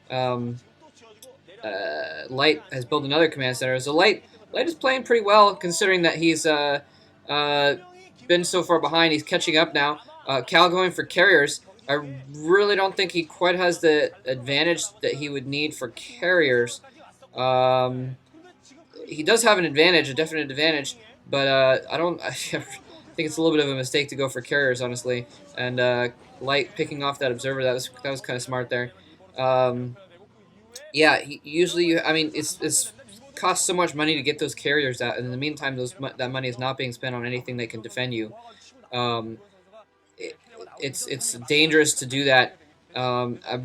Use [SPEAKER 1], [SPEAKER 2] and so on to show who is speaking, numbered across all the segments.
[SPEAKER 1] Light has built another command center. So Light is playing pretty well considering that he's been so far behind. He's catching up now. Cal going for carriers. I really don't think he quite has the advantage that he would need for carriers. Um, he does have an advantage, a definite advantage, but I don't. I think it's a little bit of a mistake to go for carriers, honestly. And Light picking off that observer, that was kind of smart there. Um, yeah, usually, I mean, it's costs so much money to get those carriers out, and in the meantime, that money is not being spent on anything that can defend you. Um, it, it's dangerous to do that. I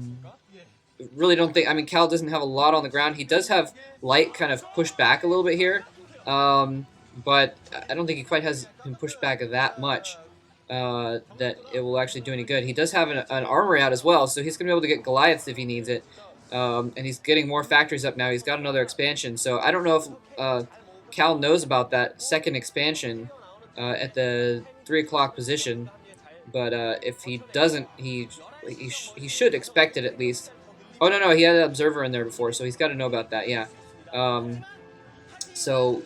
[SPEAKER 1] really don't think. I mean, Cal doesn't have a lot on the ground. He does have Light kind of pushed back a little bit here, but I don't think he quite has him pushed back that much that it will actually do any good. He does have an armory out as well, so he's going to be able to get Goliaths if he needs it. And he's getting more factories up now. He's got another expansion, so I don't know if Cal knows about that second expansion at the 3 o'clock position. But if he doesn't, he should expect it at least. Oh no, he had an observer in there before, so he's got to know about that. Yeah. So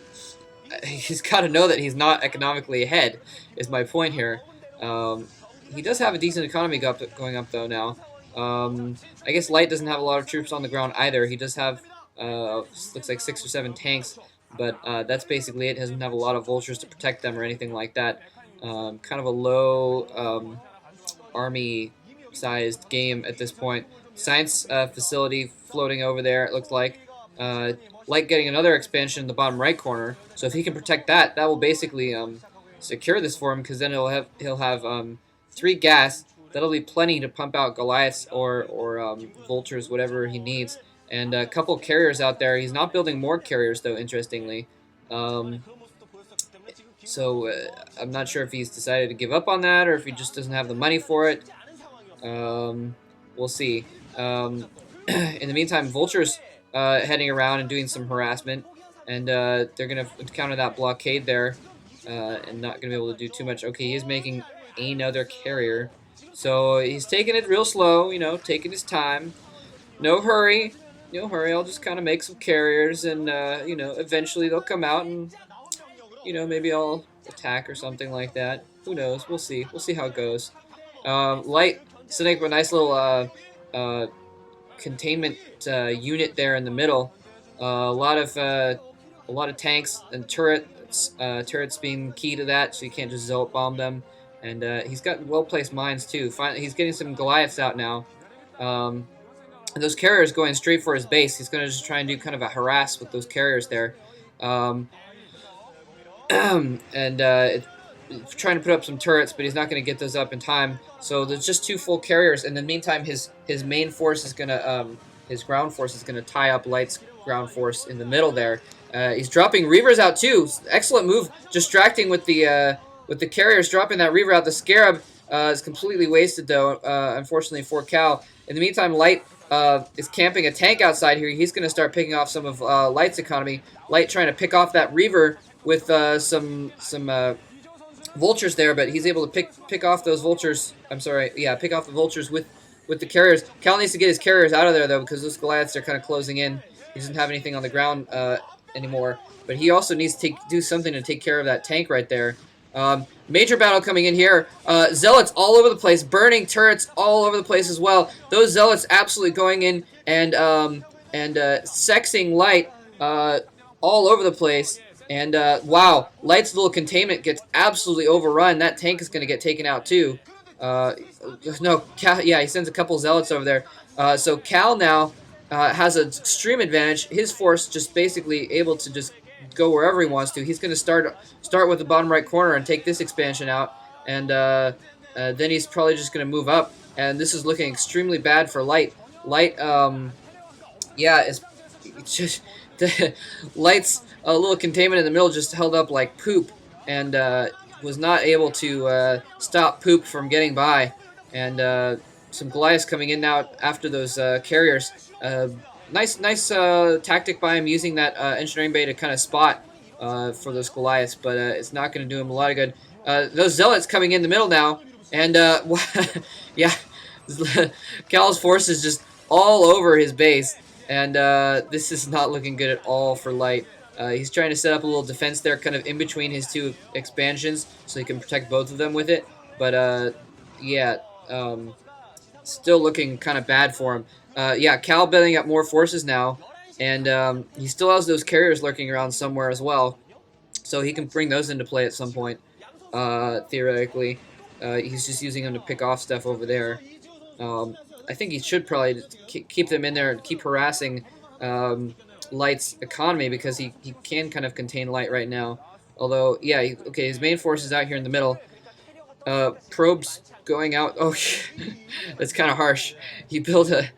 [SPEAKER 1] he's got to know that he's not economically ahead. Is my point here. He does have a decent economy going up though now. I guess Light doesn't have a lot of troops on the ground either. He does have looks like 6 or 7 tanks, but that's basically it. He doesn't have a lot of vultures to protect them or anything like that. Kind of a low army-sized game at this point. Science facility floating over there, it looks like. Light getting another expansion in the bottom right corner. So if he can protect that, that will basically secure this for him, because then he'll have 3 gas. That'll be plenty to pump out Goliaths or vultures, whatever he needs. And a couple carriers out there. He's not building more carriers, though, interestingly. So I'm not sure if he's decided to give up on that or if he just doesn't have the money for it. We'll see. In the meantime, Vulture's heading around and doing some harassment. And they're going to counter that blockade there and not going to be able to do too much. Okay, he is making another carrier. So he's taking it real slow, taking his time. No hurry. No hurry. I'll just kind of make some carriers and, eventually they'll come out and, maybe I'll attack or something like that. Who knows? We'll see. We'll see how it goes. Light setting up a nice little containment unit there in the middle. A lot of tanks and turrets. Turrets being key to that, so you can't just zolt bomb them. And he's got well-placed mines, too. Finally, he's getting some Goliaths out now. And those carriers going straight for his base. He's going to just try and do kind of a harass with those carriers there. And trying to put up some turrets, but he's not going to get those up in time. So there's just 2 full carriers. And in the meantime, his main force is going to... his ground force is going to tie up Light's ground force in the middle there. He's dropping Reavers out, too. Excellent move. Distracting with the carriers, dropping that Reaver out. The Scarab is completely wasted, though, unfortunately, for Cal. In the meantime, Light is camping a tank outside here. He's going to start picking off some of Light's economy. Light trying to pick off that Reaver with some vultures there, but he's able to pick off those vultures. I'm sorry, yeah, pick off the vultures with the carriers. Cal needs to get his carriers out of there, though, because those Goliaths are kind of closing in. He doesn't have anything on the ground anymore. But he also needs to do something to take care of that tank right there. Major battle coming in here. Zealots all over the place, burning turrets all over the place as well. Those Zealots absolutely going in and sexing Light all over the place. And wow, Light's little containment gets absolutely overrun. That tank is going to get taken out too. No, Cal, yeah, he sends a couple Zealots over there. So Cal now has an extreme advantage. His force just basically able to just go wherever he wants to. He's going to start with the bottom right corner and take this expansion out, and then he's probably just going to move up. And this is looking extremely bad for Light. Light, yeah, it's just the Light's little containment in the middle just held up like poop, and was not able to stop poop from getting by. And some Goliaths coming in now after those carriers. Nice tactic by him using that engineering bay to kind of spot for those Goliaths, but it's not going to do him a lot of good. Those Zealots coming in the middle now, and yeah, Cal's forces just all over his base, and this is not looking good at all for Light. He's trying to set up a little defense there, kind of in between his two expansions, so he can protect both of them with it. But yeah, still looking kind of bad for him. Yeah, Cal building up more forces now, and he still has those carriers lurking around somewhere as well, so he can bring those into play at some point. Theoretically, he's just using them to pick off stuff over there. Um, I think he should probably keep them in there and keep harassing Light's economy, because he can kind of contain Light right now. Although, yeah, okay, his main force is out here in the middle. Probes going out. Oh, that's kind of harsh. He built a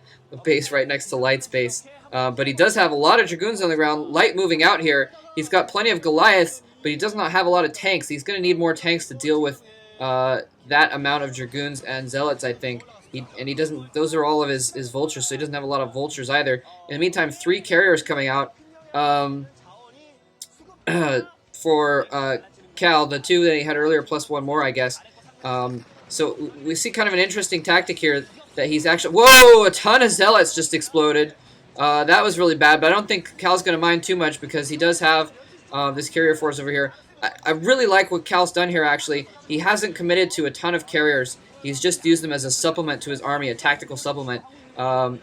[SPEAKER 1] base right next to Light's base. But he does have a lot of Dragoons on the ground. Light moving out here. He's got plenty of Goliaths, but he does not have a lot of tanks. He's going to need more tanks to deal with that amount of Dragoons and Zealots, I think. He doesn't. Those are all of his vultures, so he doesn't have a lot of vultures either. In the meantime, 3 carriers coming out for Cal. The 2 that he had earlier, plus 1 more, I guess. So we see kind of an interesting tactic here, that he's actually... Whoa! A ton of Zealots just exploded. That was really bad, but I don't think Cal's going to mind too much, because he does have this carrier force over here. I really like what Cal's done here, actually. He hasn't committed to a ton of carriers. He's just used them as a supplement to his army, a tactical supplement. So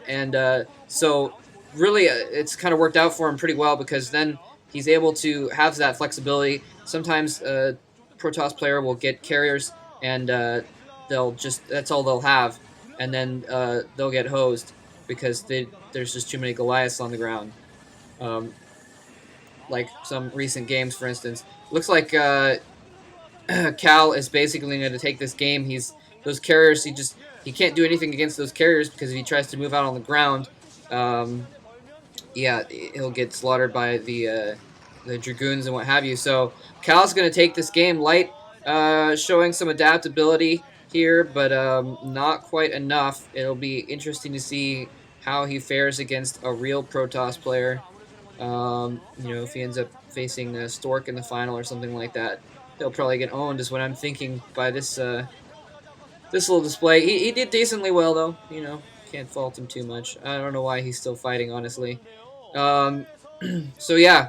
[SPEAKER 1] really, it's kind of worked out for him pretty well, because then he's able to have that flexibility. Sometimes a Protoss player will get carriers, and that's all they'll have, and then they'll get hosed, because there's just too many Goliaths on the ground. Like some recent games, for instance. Looks like Cal is basically going to take this game. Those carriers, he can't do anything against those carriers, because if he tries to move out on the ground, yeah, he'll get slaughtered by the Dragoons and what have you. So Cal's going to take this game. Light showing some adaptability here, but not quite enough. It'll be interesting to see how he fares against a real Protoss player. If he ends up facing Stork in the final or something like that, he'll probably get owned, is what I'm thinking by this little display. He did decently well, though. Can't fault him too much. I don't know why he's still fighting, honestly. So yeah.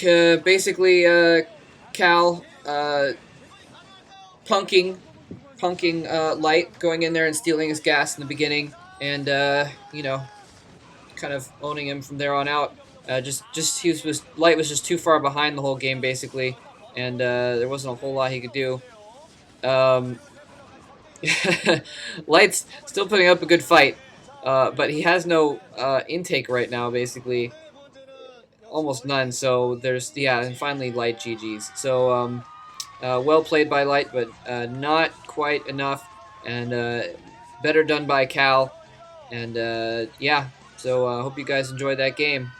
[SPEAKER 1] Basically, Cal punking Light, going in there and stealing his gas in the beginning, and kind of owning him from there on out. Light was just too far behind the whole game, basically, and there wasn't a whole lot he could do. Light's still putting up a good fight, but he has no intake right now, basically. Almost none, so and finally Light GG's. So, well played by Light, but not quite enough, and better done by Cal, and yeah, so I hope you guys enjoyed that game.